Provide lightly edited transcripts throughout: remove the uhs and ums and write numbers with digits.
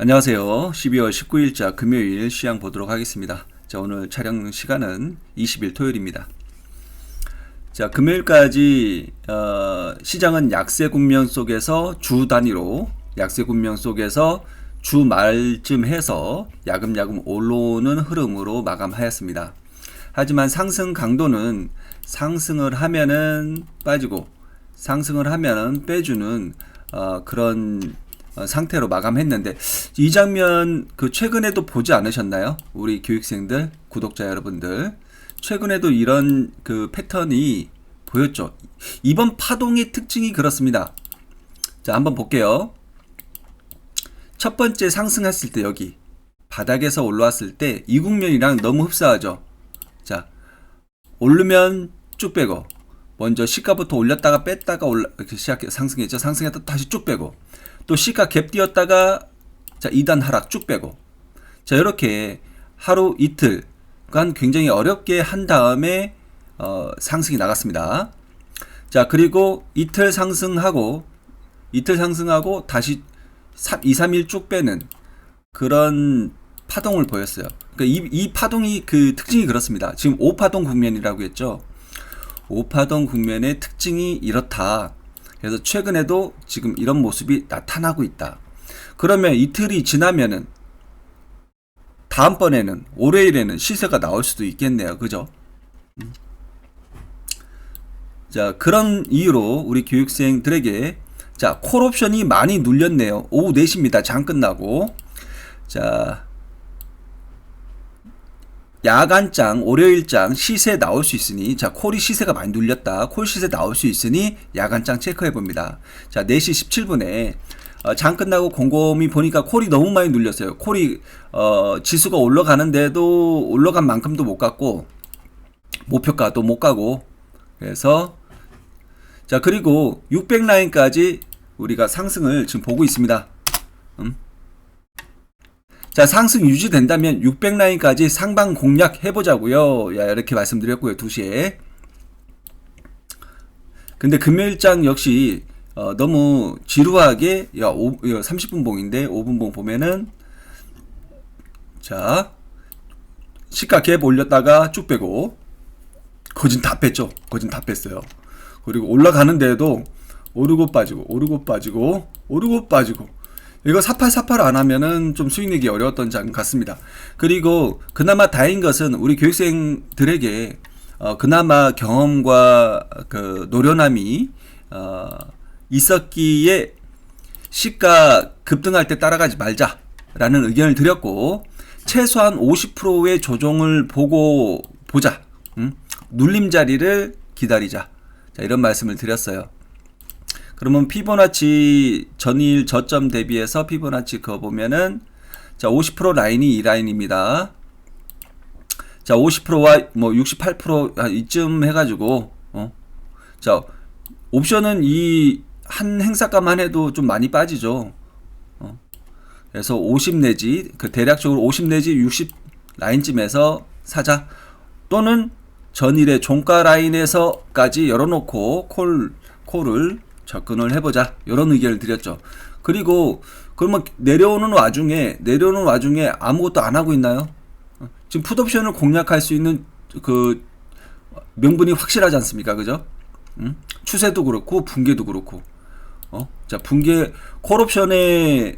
안녕하세요. 12월 19일자 금요일 시황 보도록 하겠습니다. 자, 오늘 촬영 시간은 20일 토요일입니다. 자, 금요일까지 시장은 약세 국면 속에서 주 단위로 약세 국면 속에서 주 말쯤 해서 야금야금 올라오는 흐름으로 마감하였습니다. 하지만 상승 강도는 상승을 하면은 빠지고 상승을 하면은 빼주는 그런 상태로 마감했는데, 이 장면 최근에도 보지 않으셨나요? 우리 교육생들, 구독자 여러분들, 최근에도 이런 패턴이 보였죠. 이번 파동의 특징이 그렇습니다. 자, 한번 볼게요. 첫 번째 상승했을 때, 여기 바닥에서 올라왔을 때 이 국면이랑 너무 흡사하죠. 자, 오르면 쭉 빼고, 먼저 시가부터 올렸다가 뺐다가 상승했죠. 상승했다 다시 쭉 빼고, 또 시가 갭 띄었다가 자 2단 하락 쭉 빼고, 자 이렇게 하루 이틀간 굉장히 어렵게 한 다음에 상승이 나갔습니다. 자, 그리고 이틀 상승하고 다시 2, 3일 쭉 빼는 그런 파동을 보였어요. 그러니까 이 파동이 특징이 그렇습니다. 지금 5파동 국면이라고 했죠. 5파동 국면의 특징이 이렇다. 그래서 최근에도 지금 이런 모습이 나타나고 있다. 그러면 이틀이 지나면은 다음번에는 월요일에는 시세가 나올 수도 있겠네요. 그죠? 자, 그런 이유로 우리 교육생들에게 자, 콜옵션이 많이 눌렸네요. 오후 4시입니다. 장 끝나고. 자, 야간장, 월요일장 시세 나올 수 있으니, 자, 콜이 시세가 많이 눌렸다. 콜 시세 나올 수 있으니 야간장 체크해 봅니다. 자, 4시 17분에 장 끝나고 곰곰이 보니까 콜이 너무 많이 눌렸어요. 콜이 지수가 올라가는데도 올라간 만큼도 못 갔고 목표가도 못 가고, 그래서 자, 그리고 600 라인까지 우리가 상승을 지금 보고 있습니다. 자, 상승 유지된다면 600 라인까지 상방 공략 해보자고요. 야, 이렇게 말씀드렸고요. 2시에. 근데 금요일장 역시 너무 지루하게 30분 봉인데 5분 봉 보면은, 자, 시가 갭 올렸다가 쭉 빼고 거진 다 뺐죠. 거진 다 뺐어요. 그리고 올라가는데도 오르고 빠지고 오르고 빠지고 오르고 빠지고, 이거 4848 안 하면은 좀 수익 내기 어려웠던 장 같습니다. 그리고 그나마 다행인 것은 우리 교육생들에게 그나마 경험과 노련함이 있었기에 시가 급등할 때 따라가지 말자라는 의견을 드렸고, 최소한 50%의 조정을 보고 보자. 눌림 자리를 기다리자. 자, 이런 말씀을 드렸어요. 그러면 피보나치 전일 저점 대비해서 피보나치 그거 보면은, 자, 50% 라인이 이 라인입니다. 자, 50%와 뭐 68% 이쯤 해가지고, 자, 옵션은 이 한 행사가만 해도 좀 많이 빠지죠. 그래서 50 내지, 대략적으로 50 내지 60 라인쯤에서 사자. 또는 전일의 종가 라인에서까지 열어놓고 콜을 접근을 해보자, 이런 의견을 드렸죠. 그리고 그러면 내려오는 와중에 아무것도 안 하고 있나요? 지금 풋옵션을 공략할 수 있는 명분이 확실하지 않습니까? 그죠? 추세도 그렇고 붕괴도 그렇고. 자, 콜옵션이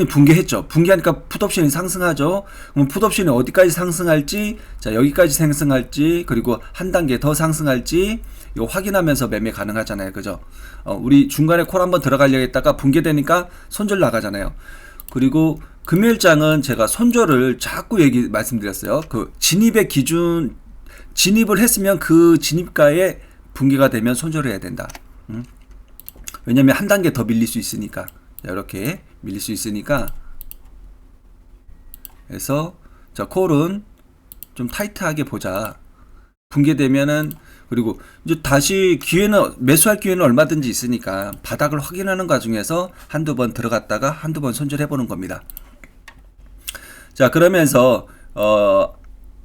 붕괴했죠. 붕괴하니까 풋옵션이 상승하죠. 그럼 풋옵션이 어디까지 상승할지, 자, 여기까지 상승할지, 그리고 한 단계 더 상승할지, 이거 확인하면서 매매 가능하잖아요. 그죠? 우리 중간에 콜 한번 들어가려고 했다가 붕괴되니까 손절 나가잖아요. 그리고 금요일장은 제가 손절을 자꾸 말씀드렸어요. 진입의 기준, 진입을 했으면 그 진입가에 붕괴가 되면 손절을 해야 된다. 왜냐면 한 단계 더 밀릴 수 있으니까. 자, 이렇게 밀릴 수 있으니까. 그래서 자, 콜은 좀 타이트하게 보자. 붕괴되면은, 그리고 이제 다시 매수할 기회는 얼마든지 있으니까 바닥을 확인하는 과정에서 한두 번 들어갔다가 한두 번 손절해보는 겁니다. 자, 그러면서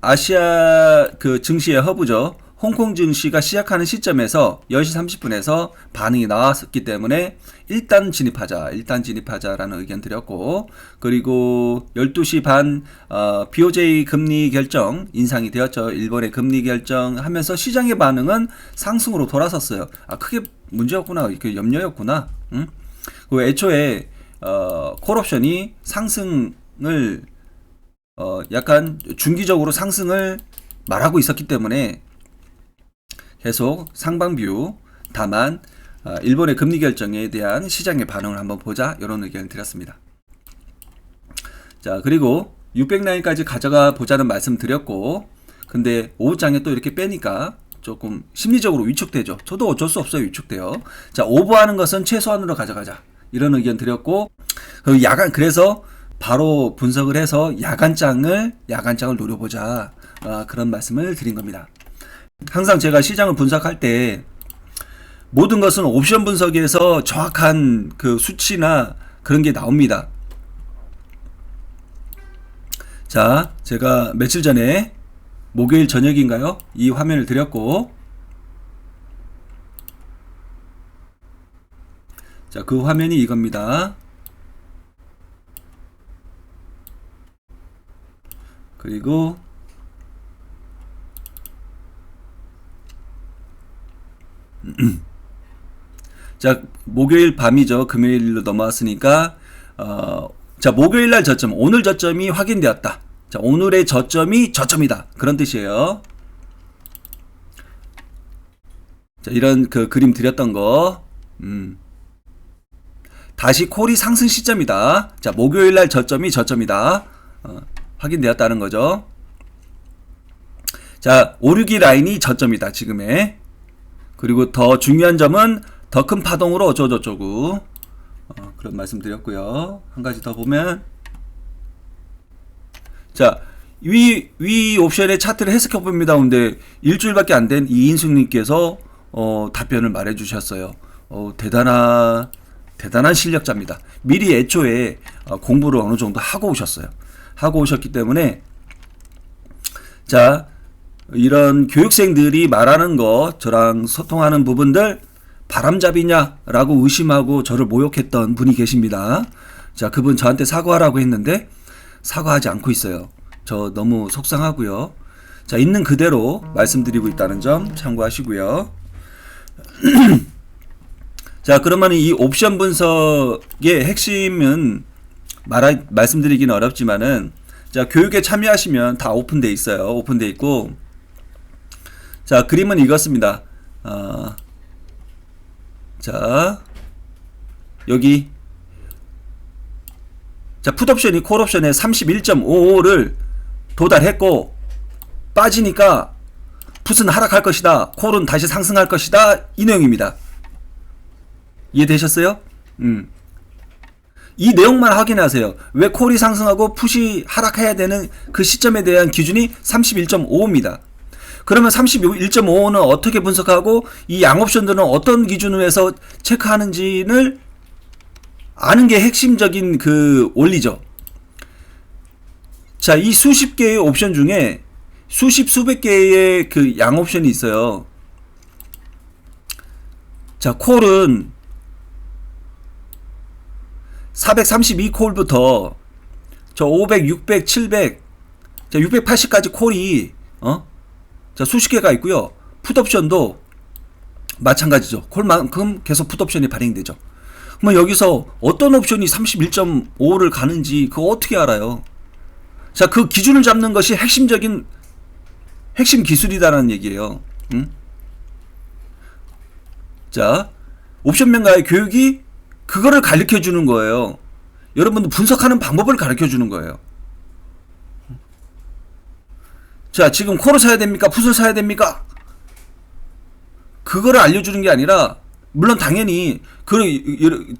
아시아 증시의 허브죠. 홍콩 증시가 시작하는 시점에서 10시 30분에서 반응이 나왔기 때문에 일단 진입하자라는 의견 드렸고, 그리고 12시 반 BOJ 금리 결정 인상이 되었죠. 일본의 금리 결정 하면서 시장의 반응은 상승으로 돌아섰어요. 크게 문제였구나, 그 염려였구나. 응? 그 애초에 콜옵션이 상승을 약간 중기적으로 상승을 말하고 있었기 때문에 계속 상방뷰. 다만 일본의 금리 결정에 대한 시장의 반응을 한번 보자, 이런 의견을 드렸습니다. 자, 그리고 600라인까지 가져가 보자는 말씀 드렸고, 근데 오후장에 또 이렇게 빼니까 조금 심리적으로 위축되죠. 저도 어쩔 수 없어요, 위축돼요. 자, 오버하는 것은 최소한으로 가져가자, 이런 의견 드렸고, 그래서 바로 분석을 해서 야간장을 노려보자, 그런 말씀을 드린 겁니다. 항상 제가 시장을 분석할 때 모든 것은 옵션 분석에서 정확한 그 수치나 그런 게 나옵니다. 자, 제가 며칠 전에 목요일 저녁인가요? 이 화면을 드렸고, 자, 그 화면이 이겁니다. 그리고 자, 목요일 밤이죠. 금요일로 넘어왔으니까 자, 목요일날 저점, 오늘 저점이 확인되었다. 자, 오늘의 저점이 저점이다, 그런 뜻이에요. 자, 이런 그 그림 드렸던 거. 다시 콜이 상승 시점이다. 자, 목요일날 저점이 저점이다, 확인되었다는 거죠. 자, 562 라인이 저점이다, 지금의. 그리고 더 중요한 점은 더 큰 파동으로 어쩌고저쩌고, 그런 말씀 드렸고요. 한 가지 더 보면, 자, 위 옵션의 차트를 해석해 봅니다. 근데 일주일밖에 안 된 이인숙님께서 답변을 말해 주셨어요. 대단한 실력자입니다. 미리 애초에 공부를 어느 정도 하고 오셨어요. 하고 오셨기 때문에, 자, 이런 교육생들이 말하는 거, 저랑 소통하는 부분들 바람잡이냐라고 의심하고 저를 모욕했던 분이 계십니다. 자, 그분 저한테 사과하라고 했는데 사과하지 않고 있어요. 저 너무 속상하고요. 자, 있는 그대로 말씀드리고 있다는 점 참고하시고요. 자, 그러면 이 옵션 분석의 핵심은 말씀드리기는 어렵지만은, 자, 교육에 참여하시면 다 오픈돼 있어요. 오픈돼 있고, 자, 그림은 이렇습니다. 자, 여기, 자, 풋옵션이 콜옵션에 31.55를 도달했고, 빠지니까 풋은 하락할 것이다, 콜은 다시 상승할 것이다, 이 내용입니다. 이해되셨어요? 이 내용만 확인하세요. 왜 콜이 상승하고 풋이 하락해야 되는 그 시점에 대한 기준이 31.55입니다. 그러면 31.55는 어떻게 분석하고 이 양옵션들은 어떤 기준으로 해서 체크하는지를 아는 게 핵심적인 그 원리죠. 자, 이 수십 개의 옵션 중에 수백 개의 그 양옵션이 있어요. 자, 콜은 432콜부터 저 500, 600, 700, 자, 680까지 콜이 자, 수십 개가 있고요. 풋옵션도 마찬가지죠. 콜만큼 계속 풋옵션이 발행되죠. 그러면 여기서 어떤 옵션이 31.5를 가는지 그거 어떻게 알아요? 자, 그 기준을 잡는 것이 핵심 기술이다라는 얘기예요. 자, 옵션 매매가의 교육이 그거를 가르쳐 주는 거예요. 여러분들 분석하는 방법을 가르쳐 주는 거예요. 자, 지금 콜을 사야 됩니까? 풋을 사야 됩니까? 그거를 알려주는 게 아니라, 물론 당연히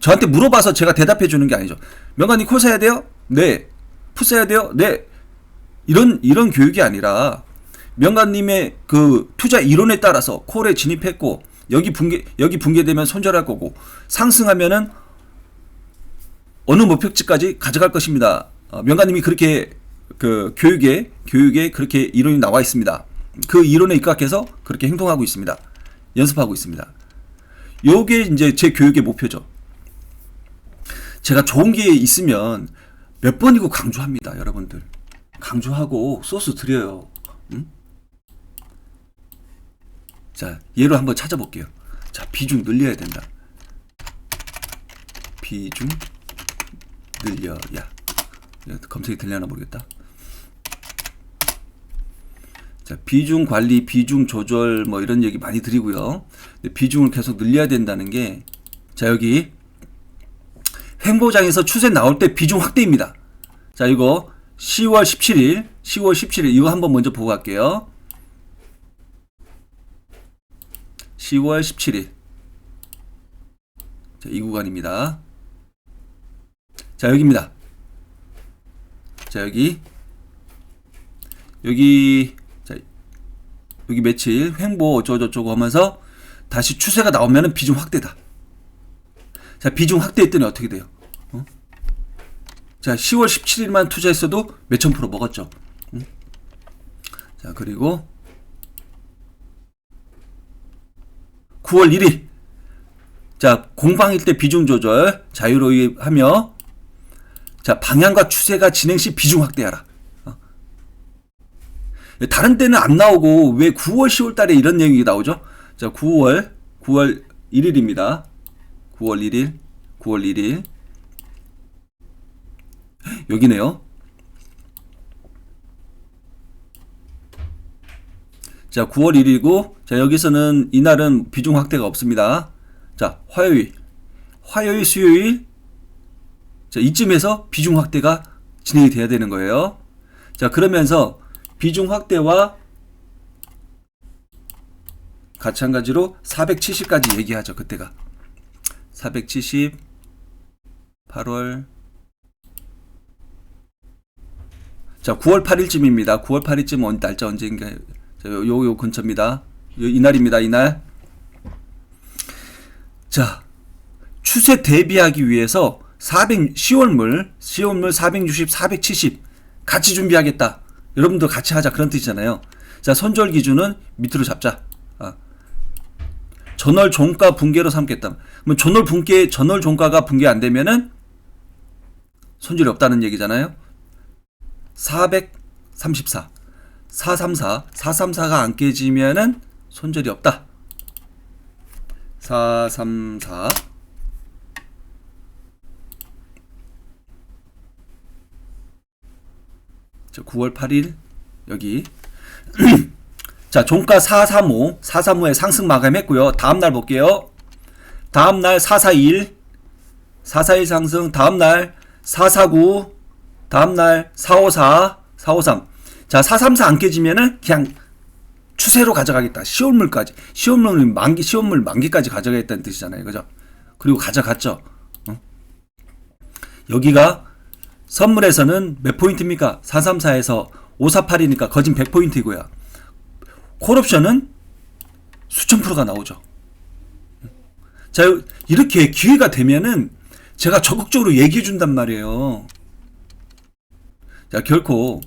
저한테 물어봐서 제가 대답해 주는 게 아니죠. 명관님 콜 사야 돼요? 네. 풋 사야 돼요? 네. 이런 교육이 아니라, 명관님의 그 투자 이론에 따라서 콜에 진입했고, 여기 붕괴되면 손절할 거고, 상승하면은 어느 목표치까지 가져갈 것입니다. 명관님이 그렇게 그 교육에 그렇게 이론이 나와 있습니다. 그 이론에 입각해서 그렇게 행동하고 있습니다. 연습하고 있습니다. 요게 이제 제 교육의 목표죠. 제가 좋은 게 있으면 몇 번이고 강조합니다. 여러분들 강조하고 소스 드려요. 자, 예로 한번 찾아볼게요. 자, 비중 늘려야 된다. 비중 늘려야. 검색이 되려나 모르겠다. 자, 비중 관리, 비중 조절 뭐 이런 얘기 많이 드리고요. 근데 비중을 계속 늘려야 된다는 게, 자, 여기 횡보장에서 추세 나올 때 비중 확대입니다. 자, 이거 10월 17일 이거 한번 먼저 보고 갈게요. 10월 17일. 자, 이 구간입니다. 자, 여기입니다. 자, 여기 자, 여기 며칠 횡보 어쩌고저쩌고 하면서 다시 추세가 나오면은 비중 확대다. 자, 비중 확대했더니 어떻게 돼요? 자, 10월 17일만 투자했어도 몇천 프로 먹었죠. 자, 그리고 9월 1일. 자, 공방일 때 비중 조절 자유로이 하며, 자, 방향과 추세가 진행 시 비중 확대하라. 다른 때는 안 나오고 왜 9월 10월 달에 이런 내용이 나오죠? 자, 9월 1일입니다. 9월 1일 여기네요. 자, 9월 1일이고, 자, 여기서는 이날은 비중 확대가 없습니다. 자, 화요일, 수요일, 자, 이쯤에서 비중 확대가 진행이 돼야 되는 거예요. 자, 그러면서 비중 확대와 마찬가지로 470까지 얘기하죠. 그때가 470 8월, 자, 9월 8일쯤입니다. 9월 8일쯤 날짜 언제인가? 자, 요 근처입니다. 이날입니다. 이날. 자, 추세 대비하기 위해서 10월물 460, 470 같이 준비하겠다. 여러분들 같이 하자. 그런 뜻이잖아요. 자, 손절 기준은 밑으로 잡자. 전월 종가 붕괴로 삼겠다. 그러면 전월 종가가 붕괴 안 되면은 손절이 없다는 얘기잖아요. 434, 434가 안 깨지면은 손절이 없다. 434. 자, 9월 8일 여기. 자, 종가 435에 상승 마감했고요. 다음날 볼게요. 다음날 441 상승, 다음날 449, 다음날 454, 453. 자, 434 안 깨지면은 그냥 추세로 가져가겠다. 시온물까지. 시온물 만기까지 가져가겠다는 뜻이잖아요. 그죠? 그리고 가져갔죠. 여기가 선물에서는 몇 포인트입니까? 434에서 548이니까 거진 100포인트이고요. 콜옵션은 수천 프로가 나오죠. 자, 이렇게 기회가 되면은 제가 적극적으로 얘기해 준단 말이에요. 자, 결코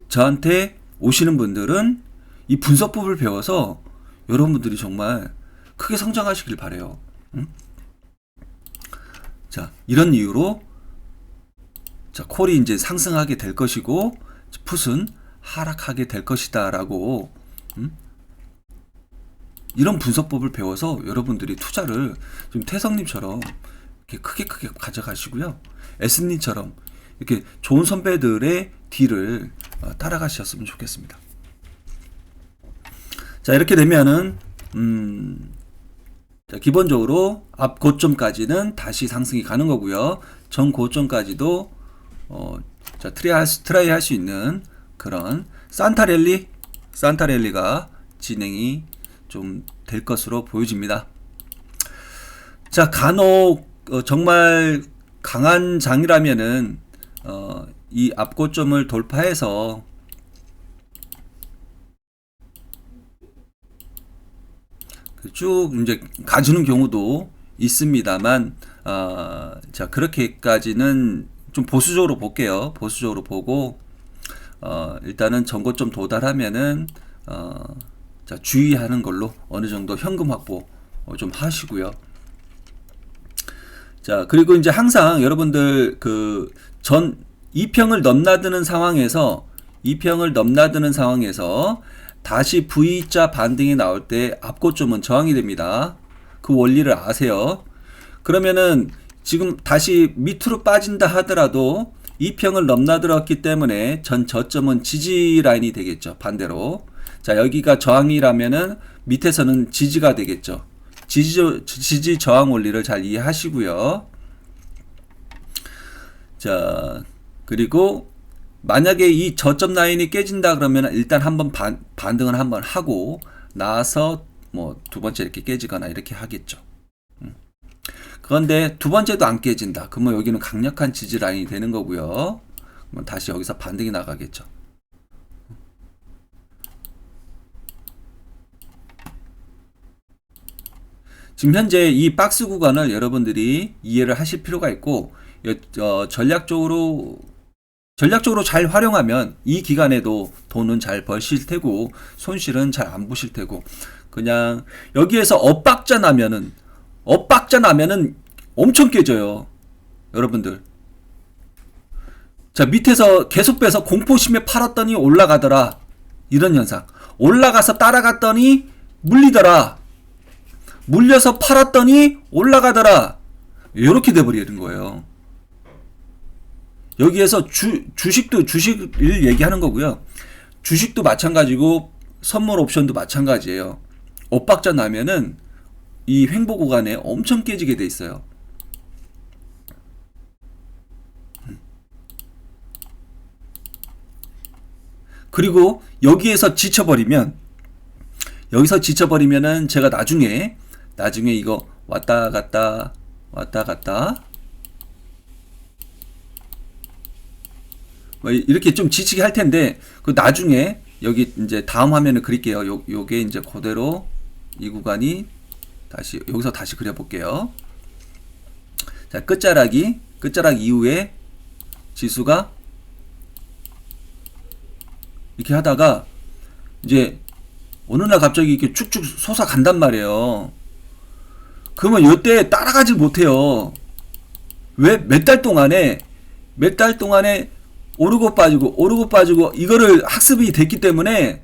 저한테 오시는 분들은 이 분석법을 배워서 여러분들이 정말 크게 성장하시길 바래요. 자, 이런 이유로 자, 콜이 이제 상승하게 될 것이고 풋은 하락하게 될 것이다라고 이런 분석법을 배워서 여러분들이 투자를 좀 태성님처럼 이렇게 크게 가져가시고요. S님처럼 이렇게 좋은 선배들의 뒤를 따라가셨으면 좋겠습니다. 자, 이렇게 되면은 자, 기본적으로 앞 고점까지는 다시 상승이 가는 거고요. 전 고점까지도 자, 트라이 할 수 있는 그런 산타랠리가 진행이 좀 될 것으로 보여집니다. 자, 간혹 정말 강한 장이라면은 이 앞고점을 돌파해서 쭉 이제 가주는 경우도 있습니다만, 자, 그렇게까지는 좀 보수적으로 볼게요. 보수적으로 보고 일단은 전고 좀 도달하면은 자, 주의하는 걸로 어느 정도 현금 확보 좀 하시고요. 자, 그리고 이제 항상 여러분들 그 전 2평을 넘나드는 상황에서 다시 V자 반등이 나올 때 앞고점은 저항이 됩니다. 그 원리를 아세요. 그러면은 지금 다시 밑으로 빠진다 하더라도 2평을 넘나들었기 때문에 전 저점은 지지 라인이 되겠죠. 반대로. 자, 여기가 저항이라면은 밑에서는 지지가 되겠죠. 지지 저항 원리를 잘 이해하시고요. 자, 그리고 만약에 이 저점 라인이 깨진다 그러면 일단 한번 반등을 한번 하고 나서 뭐 두 번째 이렇게 깨지거나 이렇게 하겠죠. 그런데 두 번째도 안 깨진다. 그러면 여기는 강력한 지지 라인이 되는 거고요. 그러면 다시 여기서 반등이 나가겠죠. 지금 현재 이 박스 구간을 여러분들이 이해를 하실 필요가 있고, 전략적으로 잘 활용하면 이 기간에도 돈은 잘 버실 테고 손실은 잘 안 보실 테고, 그냥 여기에서 엇박자 나면은 엄청 깨져요, 여러분들. 자, 밑에서 계속 빼서 공포심에 팔았더니 올라가더라, 이런 현상. 올라가서 따라갔더니 물리더라, 물려서 팔았더니 올라가더라, 이렇게 돼버리는 거예요. 여기에서 주식을 얘기하는 거고요. 주식도 마찬가지고 선물 옵션도 마찬가지예요. 엇박자 나면은 이 횡보 구간에 엄청 깨지게 돼 있어요. 그리고 여기서 지쳐버리면은 제가 나중에 이거 왔다 갔다 뭐 이렇게 좀 지치게 할 텐데, 그 나중에 여기 이제 다음 화면을 그릴게요. 요게 이제 그대로 이 구간이 여기서 다시 그려볼게요. 자, 끝자락 이후에 지수가 이렇게 하다가 이제 어느 날 갑자기 이렇게 쭉쭉 솟아간단 말이에요. 그러면 이때 따라가질 못해요. 왜? 몇 달 동안에 오르고 빠지고 이거를 학습이 됐기 때문에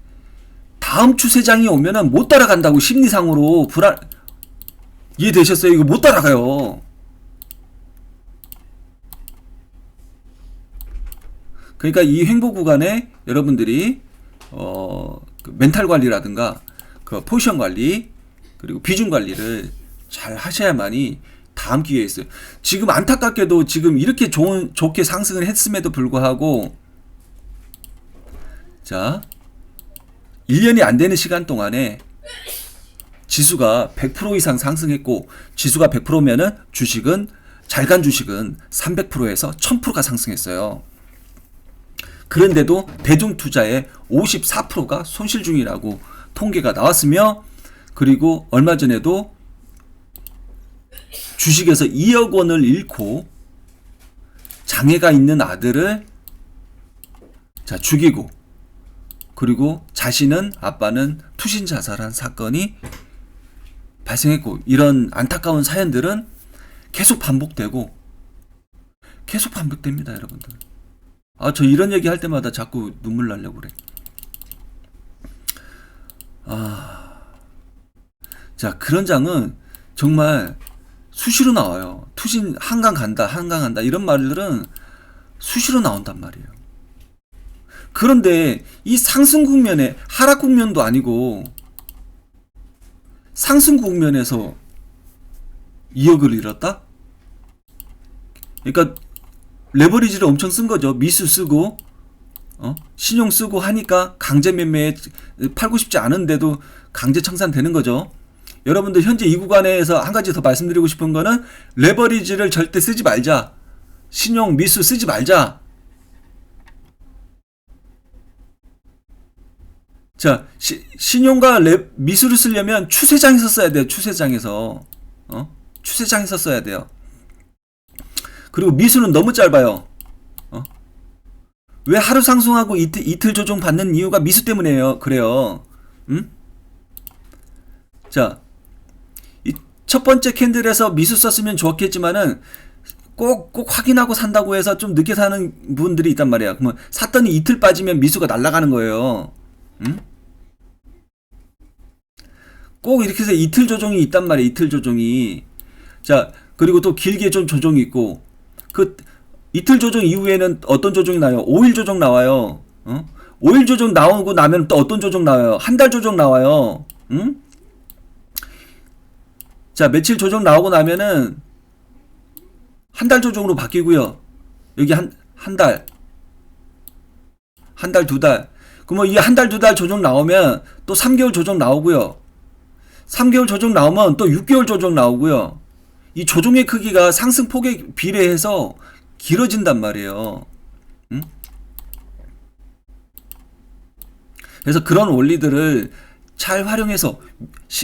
다음 추세장이 오면은 못 따라간다고, 심리상으로 이해되셨어요? 이거 못 따라가요. 그러니까 이 횡보 구간에 여러분들이 그 멘탈 관리라든가 그 포지션 관리 그리고 비중 관리를 잘 하셔야만이 다음 기회에 있어요. 지금 안타깝게도 지금 이렇게 좋게 상승을 했음에도 불구하고, 자, 1년이 안 되는 시간 동안에 지수가 100% 이상 상승했고, 지수가 100%면은 잘간 주식은 300%에서 1000%가 상승했어요. 그런데도 대중 투자의 54%가 손실 중이라고 통계가 나왔으며, 그리고 얼마 전에도 주식에서 2억 원을 잃고 장애가 있는 아들을 죽이고, 그리고 아빠는 투신 자살한 사건이 발생했고, 이런 안타까운 사연들은 계속 반복됩니다, 여러분들. 저 이런 얘기 할 때마다 자꾸 눈물 나려고 그래. 자, 그런 장은 정말 수시로 나와요. 투신 한강 간다 이런 말들은 수시로 나온단 말이에요. 그런데 이 상승 국면에 하락 국면도 아니고 상승 국면에서 2억을 잃었다? 그러니까 레버리지를 엄청 쓴 거죠. 미수 쓰고 신용 쓰고 하니까 강제 매매에 팔고 싶지 않은데도 강제 청산되는 거죠. 여러분들 현재 이 구간에서 한 가지 더 말씀드리고 싶은 거는, 레버리지를 절대 쓰지 말자. 신용 미수 쓰지 말자. 자, 신용과 미수를 쓰려면 추세장에서 써야 돼요. 추세장에서 써야 돼요. 그리고 미수는 너무 짧아요. 왜 하루 상승하고 이틀 조정 받는 이유가 미수 때문이에요. 그래요. 음? 자, 이 첫 번째 캔들에서 미수 썼으면 좋았겠지만은 꼭 확인하고 산다고 해서 좀 늦게 사는 분들이 있단 말이야. 그러면 샀더니 이틀 빠지면 미수가 날아가는 거예요. 꼭 이렇게 해서 이틀 조정이 있단 말이야. 이틀 조정이. 자, 그리고 또 길게 좀 조정이 있고, 그 이틀 조정 이후에는 어떤 조정이 나요? 5일 조정 나와요. 5일 조정 나오고 나면 또 어떤 조정 나와요? 한 달 조정 나와요. 자, 며칠 조정 나오고 나면은 한 달 조정으로 바뀌고요. 여기 한 달, 한 달, 두 달. 그러면 이 한 달, 두 달 조정 나오면 또 3개월 조정 나오고요. 3개월 조정 나오면 또 6개월 조정 나오고요. 이 조정의 크기가 상승폭에 비례해서 길어진단 말이에요. 그래서 그런 원리들을 잘 활용해서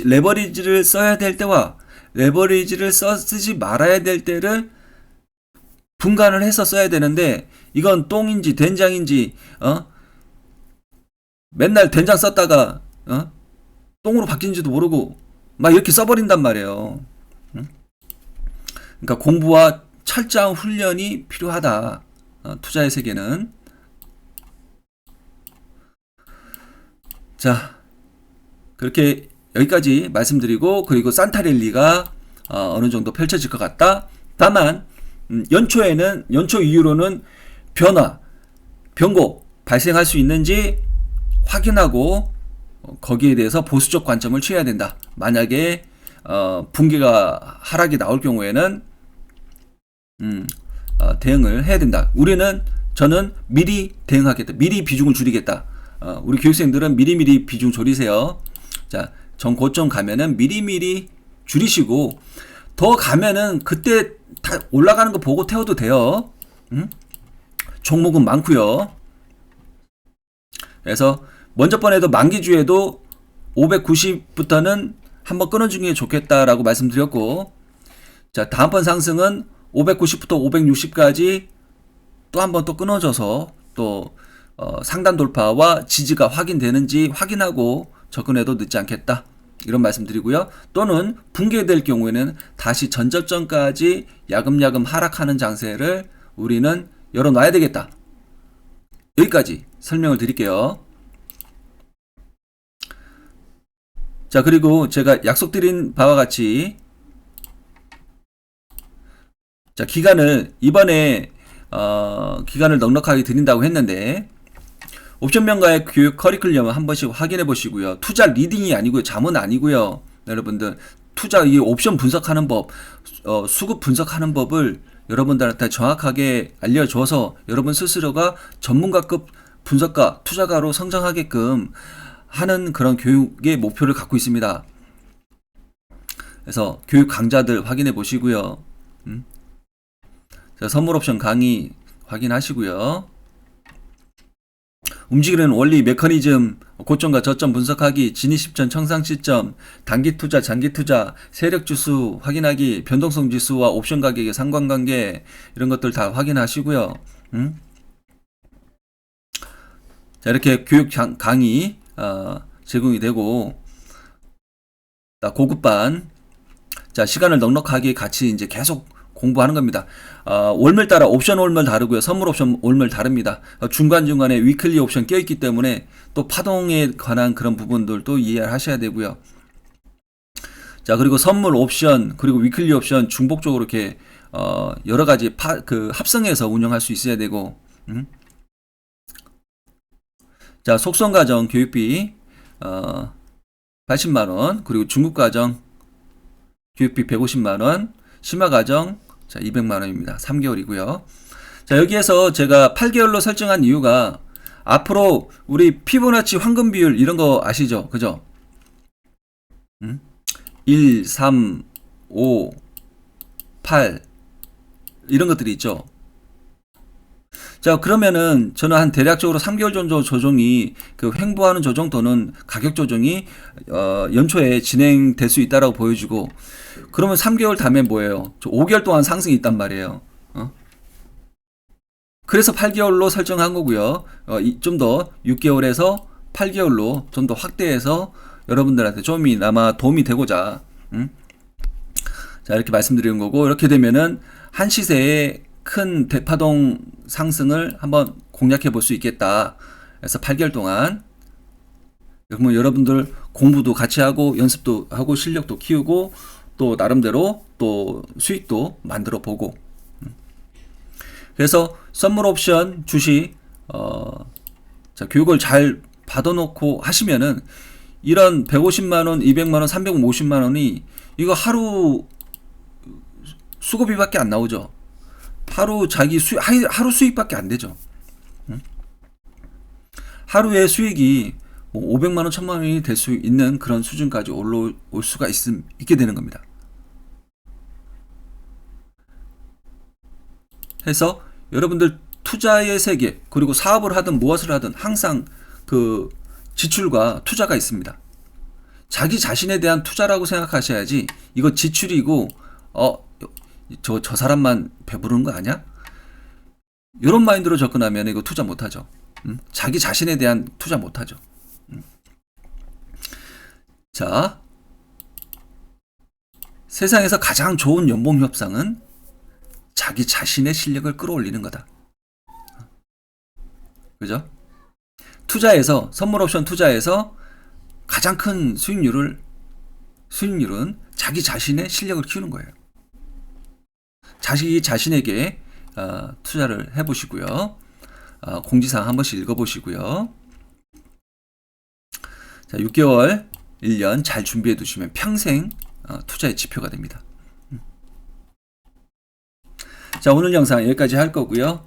레버리지를 써야 될 때와 레버리지를 쓰지 말아야 될 때를 분간을 해서 써야 되는데, 이건 똥인지 된장인지 맨날 된장 썼다가 똥으로 바뀐지도 모르고 막 이렇게 써버린단 말이에요. 그러니까 공부와 철저한 훈련이 필요하다. 투자의 세계는. 자, 그렇게 여기까지 말씀드리고, 그리고 산타랠리가 어느 정도 펼쳐질 것 같다. 다만 연초에는, 연초 이후로는 변고 발생할 수 있는지 확인하고 거기에 대해서 보수적 관점을 취해야 된다. 만약에 분기가 하락이 나올 경우에는 대응을 해야 된다. 저는 미리 대응하겠다. 미리 비중을 줄이겠다. 우리 교육생들은 미리미리 비중 줄이세요. 자, 정고점 가면은 미리미리 줄이시고, 더 가면은 그때 다 올라가는 거 보고 태워도 돼요. 종목은 많고요. 그래서 먼저 번에도 만기주에도 590부터는 한번 끊어주는 게 좋겠다라고 말씀드렸고, 자, 다음번 상승은 590부터 560까지 또 한번 또 끊어져서 또 상단 돌파와 지지가 확인되는지 확인하고 접근해도 늦지 않겠다, 이런 말씀드리고요. 또는 붕괴될 경우에는 다시 전저점까지 야금야금 하락하는 장세를 우리는 열어놔야 되겠다. 여기까지 설명을 드릴게요. 자, 그리고 제가 약속드린 바와 같이, 자, 이번에 기간을 넉넉하게 드린다고 했는데, 옵션 명가의 교육 커리큘럼을 한 번씩 확인해 보시고요. 투자 리딩이 아니고요. 자문 아니고요. 여러분들, 투자 이 옵션 분석하는 법, 수급 분석하는 법을 여러분들한테 정확하게 알려줘서 여러분 스스로가 전문가급 분석가, 투자가로 성장하게끔 하는 그런 교육의 목표를 갖고 있습니다. 그래서 교육 강좌들 확인해 보시고요. 선물 옵션 강의 확인하시고요. 움직이는 원리, 메커니즘, 고점과 저점 분석하기, 진입 시점, 청산 시점, 단기 투자, 장기 투자, 세력 지수 확인하기, 변동성 지수와 옵션 가격의 상관관계, 이런 것들 다 확인하시고요. 자, 이렇게 교육 강의 제공이 되고, 고급반, 자, 시간을 넉넉하게 같이 이제 계속 공부하는 겁니다. 월별 따라 옵션 월별 다르고요. 선물 옵션 월별 다릅니다. 중간중간에 위클리 옵션 껴있기 때문에 또 파동에 관한 그런 부분들도 이해하셔야 되고요. 자, 그리고 선물 옵션, 그리고 위클리 옵션 중복적으로 이렇게 여러 가지 합성해서 운영할 수 있어야 되고, 자, 속성과정 교육비 80만원, 그리고 중급과정 교육비 150만원, 심화과정 200만원입니다. 3개월이고요. 자, 여기에서 제가 8개월로 설정한 이유가, 앞으로 우리 피보나치 황금 비율 이런 거 아시죠? 그죠? 1, 3, 5, 8 이런 것들이 있죠. 자, 그러면은 저는 한 대략적으로 3개월 정도 조정이, 횡보하는 조정 또는 가격 조정이 연초에 진행될 수 있다라고 보여지고, 그러면 3개월 다음에 뭐예요? 5개월 동안 상승이 있단 말이에요. 그래서 8개월로 설정한 거고요. 좀 더 6개월에서 8개월로 좀 더 확대해서 여러분들한테 좀이나마 도움이 되고자 자, 이렇게 말씀드리는 거고, 이렇게 되면은 한 시세의 큰 대파동 상승을 한번 공략해 볼 수 있겠다. 그래서 8개월 동안 그러면 여러분들 공부도 같이 하고 연습도 하고 실력도 키우고 또 나름대로 또 수익도 만들어 보고. 그래서 선물 옵션 주식 자, 교육을 잘 받아놓고 하시면은 이런 150만 원, 200만 원, 350만 원이 이거 하루 수고비밖에 안 나오죠. 하루 하루 수익밖에 안 되죠. 하루의 수익이 뭐 500만 원, 1000만 원이 될 수 있는 그런 수준까지 올라올 수가 있게 되는 겁니다. 해서 여러분들 투자의 세계, 그리고 사업을 하든 무엇을 하든 항상 그 지출과 투자가 있습니다. 자기 자신에 대한 투자라고 생각하셔야지 이거 지출이고 저 사람만 배부르는 거 아니야? 이런 마인드로 접근하면 이거 투자 못하죠. 자기 자신에 대한 투자 못하죠. 자, 세상에서 가장 좋은 연봉 협상은 자기 자신의 실력을 끌어올리는 거다. 그죠? 투자에서, 선물 옵션 투자에서 가장 큰 수익률은 자기 자신의 실력을 키우는 거예요. 자기 자신에게 투자를 해보시고요. 공지사항 한 번씩 읽어보시고요. 자, 6개월, 1년 잘 준비해 두시면 평생 투자의 지표가 됩니다. 자, 오늘 영상 여기까지 할 거고요.